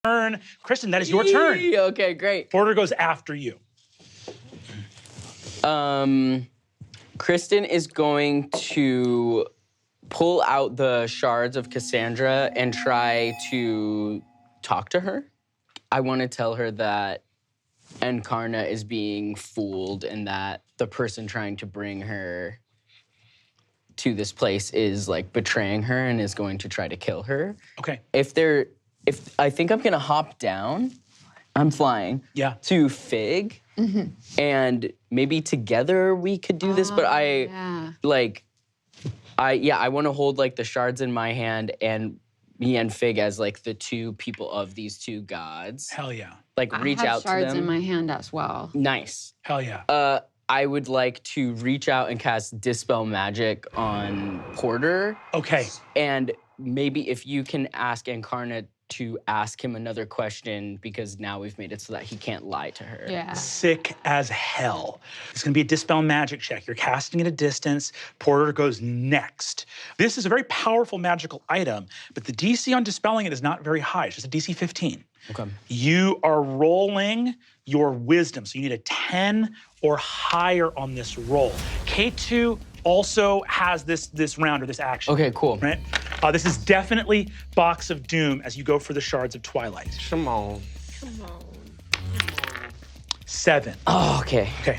turn. Kristen, that is your turn. Okay, great. Porter goes after you. Kristen is going to pull out the shards of Cassandra and try to talk to her. I want to tell her that Encarna is being fooled and that the person trying to bring her to this place is like betraying her and is going to try to kill her. Okay. If I think I'm gonna hop down, I'm flying. Yeah. To Fig, and maybe together we could do this. But I want to hold like the shards in my hand and me and Fig as like the two people of these two gods. Hell yeah. Like reach out to them. I have shards in my hand as well. Nice. Hell yeah. I would like to reach out and cast Dispel Magic on Porter. Okay. And maybe if you can ask Encarna to ask him another question, because now we've made it so that he can't lie to her. Yeah. Sick as hell. It's gonna be a Dispel Magic check. You're casting at a distance. Porter goes next. This is a very powerful magical item, but the DC on dispelling it is not very high. It's just a DC 15. Okay. You are rolling your wisdom, so you need a 10 or higher on this roll. K2 also has this round or this action. Okay, cool. Right? This is definitely Box of Doom as you go for the Shards of Twilight. Come on. 7. Oh, okay. Okay.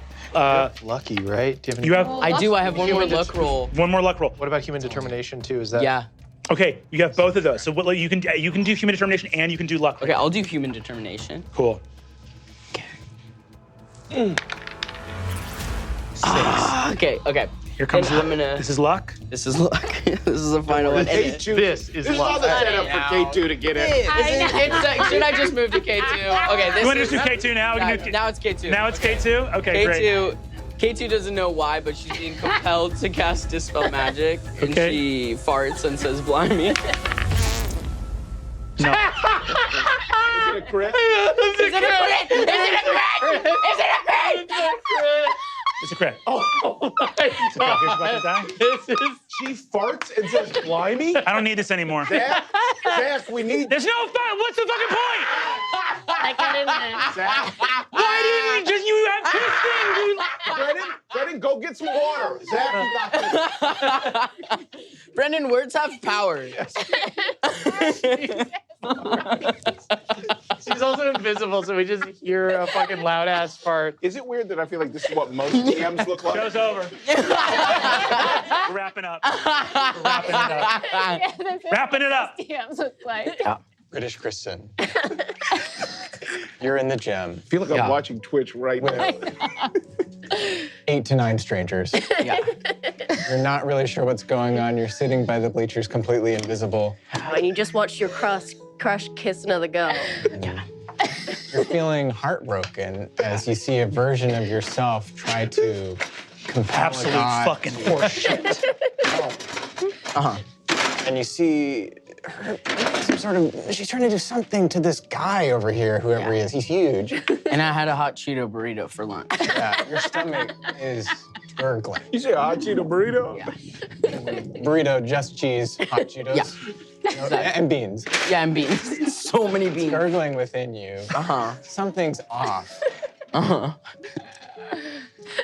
Lucky, right? Do You have I do. I have one more luck roll. one more luck roll. What about human determination too? Is that? Yeah. Okay, you have both of those. So what you can do human determination and you can do luck. Okay, I'll do human determination. Cool. Okay. Here comes And I'm gonna. This is luck. This is luck. This is the final one. This is luck. This is set up for K2 to get in. Should I just move to K2? Okay, this You want to is just do K2 now? We can do now it's K2. Now it's K2? Okay, great. K2 doesn't know why, but she's being compelled to cast Dispel Magic. And Okay. she farts and says, "Blimey." No. Is it a crit? It's a crit. Oh my Okay, here's god. your bucket die. She farts and says, "Blimey." I don't need this anymore. Zach, we need. There's no fun. What's the fucking point? I got in there. Zach, Why didn't you have two things? Brennan, go get some water. Zach, you got this. Brennan, words have power. She's also invisible, so we just hear a fucking loud ass fart. Is it weird that I feel like this is what most DMs look like? Show's over. We're wrapping up. We're wrapping it up. Yeah, that's what Wrapping it up. DMs look like. British Kristen. You're in the gym. I feel like I'm watching Twitch right now. 8 to 9 strangers. Yeah. You're not really sure what's going on. You're sitting by the bleachers completely invisible. And you just watched your crush kiss another girl. You're feeling heartbroken as you see a version of yourself try to compel Absolute a god. fucking horseshit. And you see her, she's trying to do something to this guy over here, whoever he is. He's huge. And I had a hot Cheeto burrito for lunch. Yeah, your stomach is gurgling. You say hot Cheeto burrito? Burrito, just cheese, hot Cheetos. Yeah. And beans. Yeah, and beans. So many beans. Gurgling within you. Something's off.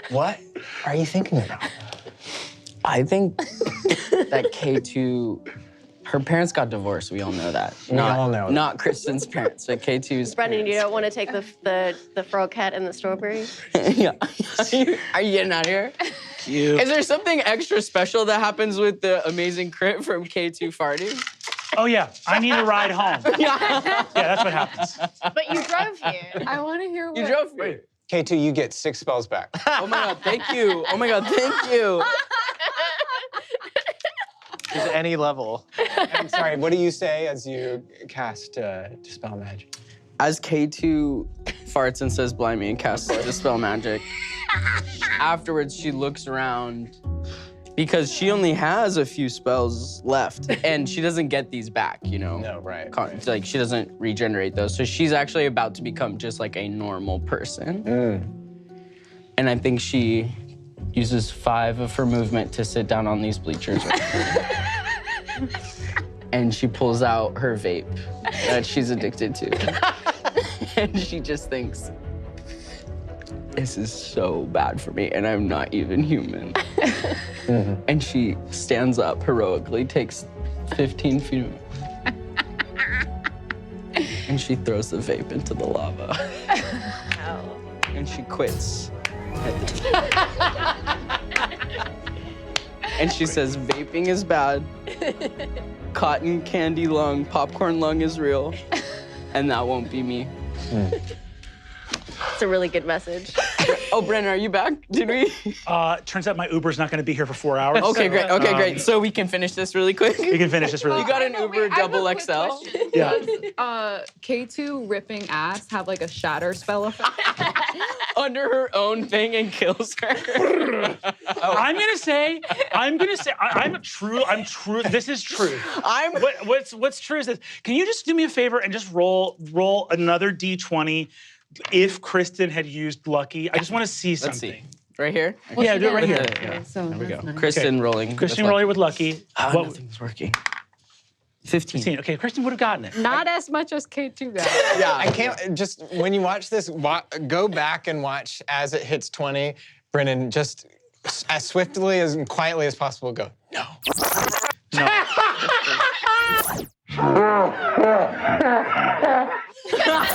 What are you thinking about? I think that K2, her parents got divorced. We all know that. We all know that. Not Kristen's parents, but K2's. Brennan, you don't want to take the frog cat and the strawberry? Yeah. Are you getting out of here? Cute. Is there something extra special that happens with the amazing crit from K2 farting? Oh yeah, I need a ride home. Yeah, that's what happens. But you drove here. I want to hear what. You drove here. K2, you get 6 spells back. Oh my god, thank you. Oh my god, thank you. Is any level. I'm sorry, what do you say as you cast Dispel Magic? As K2 farts and says "Blimey" and casts Dispel Magic, afterwards she looks around because she only has a few spells left and she doesn't get these back, you know? No, right. Like she doesn't regenerate those. So she's actually about to become just like a normal person. And I think she uses 5 of her movement to sit down on these bleachers. and she pulls out her vape that she's addicted to. And she just thinks, this is so bad for me, and I'm not even human. And she stands up heroically, takes 15 feet, and she throws the vape into the lava. And she quits. And she says, vaping is bad. Cotton candy lung, popcorn lung is real. And that won't be me. It's a really good message. Oh, Brennan, are you back? Did we? Turns out my Uber's not going to be here for 4 hours. Okay, so, great. Okay, great. So we can finish this really quick. We can finish this really You got an Uber double XL? Yeah. Does K2 ripping ass have like a shatter spell effect? Under her own thing and kills her. I'm true. This is true. What's true is this. Can you just do me a favor and just roll another D20 if Kristen had used Lucky? I just want to see something. Let's see. Right here? Yeah, do it right here. Yeah. So there we go. Kristen rolling. Kristen rolling with Lucky. What- Nothing's working. 15. 15. Okay, Kristen would have gotten it. Not as much as K2 got. Yeah. I can't, just when you watch this, go back and watch as it hits 20. Brennan, just as swiftly and quietly as possible, go, no.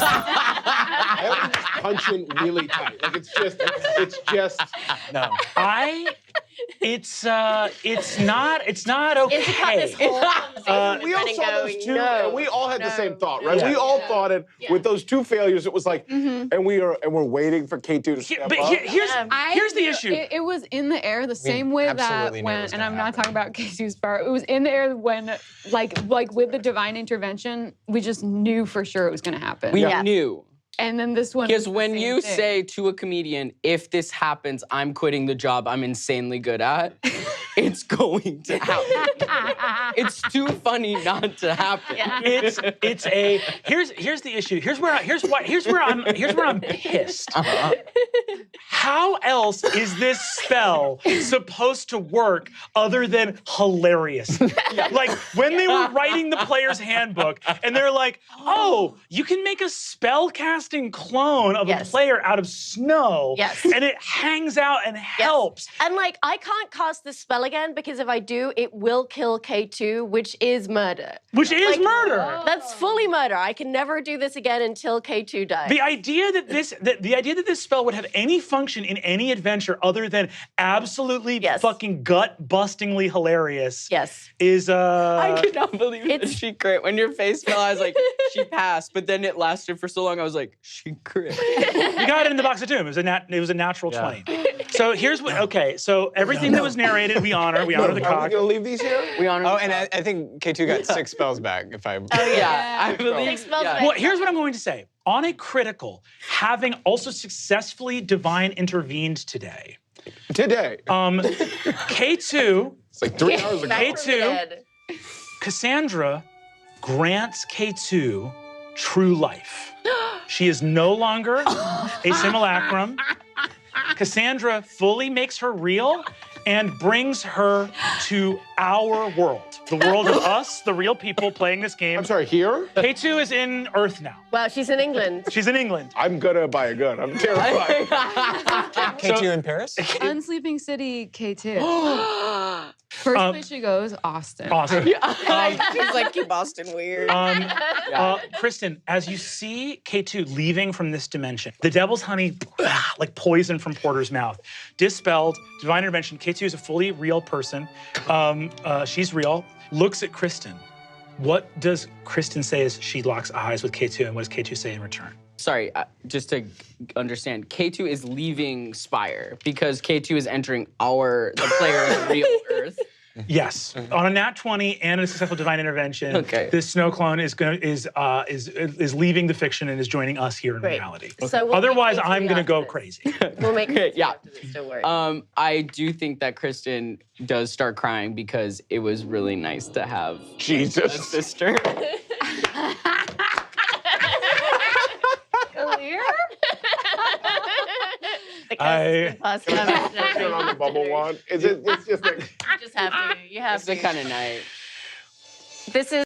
I was punching really tight. Like it's just No. It's not okay. It's we all Brennan saw those going, two, no, and we all had the no. same thought, right? Yeah. We all thought it with those two failures. It was like, and we're waiting for K2 to step But up. here's the issue. It was in the air the same way that absolutely knew it when, was and gonna I'm not talking about K2's power, it was in the air when, like with the divine intervention, we just knew for sure it was gonna happen. We Yeah. knew. And then this one. Because was the when same you thing. say to a comedian, if this happens, I'm quitting the job I'm insanely good at, it's going to happen. It's too funny not to happen. Here's the issue. Here's where I'm pissed. How else is this spell supposed to work other than hilarious? Like when they were writing the player's handbook and they're like, oh, you can make a spell casting clone of a Yes. player out of snow. Yes. And it hangs out and helps. And like, I can't cast this spell again because if I do, it will kill K2, which is murder. Which is Like, murder. That's fully murder. I can never do this again until K2 dies. The idea that this spell would have any function in any adventure other than absolutely Yes. fucking gut-bustingly hilarious Yes. is I cannot believe that it's- she crit. When your face fell, I was like, she passed. But then it lasted for so long, I was like, she crit. you got it in the box of doom. It was a natural 20. So here's what. Okay, so everything that was narrated, we honor. We honor the Are we cock. gonna leave these here? We honor. Oh, and I think K2 got 6 spells back, if I... yeah, I believe. 6 spells yeah. back. Well, here's what I'm going to say. On a critical, having also successfully divine intervened today, Today. K2, It's like 3 hours ago. Back from the K2. dead. Cassandra grants K2 true life. She is no longer a simulacrum. Cassandra fully makes her real and brings her to our world. The world of us, the real people playing this game. I'm sorry, here? K2 is in Earth now. Well, she's in England. She's in England. I'm gonna buy a gun. I'm terrified. K2 in Paris? Unsleeping City K2. First place she goes, Austin. Awesome. She's like, keep Boston weird. Kristen, as you see K2 leaving from this dimension, the devil's honey, like poison from Porter's mouth, dispelled, divine intervention. K2 is a fully real person. She's real. Looks at Kristen. What does Kristen say as she locks eyes with K2, and what does K2 say in return? Sorry, just to understand, K2 is leaving Spire because K2 is entering the player's real Earth. Yes, on a nat 20 and a successful divine intervention, Okay. this snow clone is leaving the fiction and is joining us here in Great. reality. So we'll Otherwise, make I'm K2 gonna go after crazy. this. We'll make Okay, yeah. after this, don't worry. I do think that Kristen does start crying because it was really nice to have a Jesus. sister. Clear? Because Turn on the bubble wand. It's just like... You just have to. You have It's to. the kind of night. This is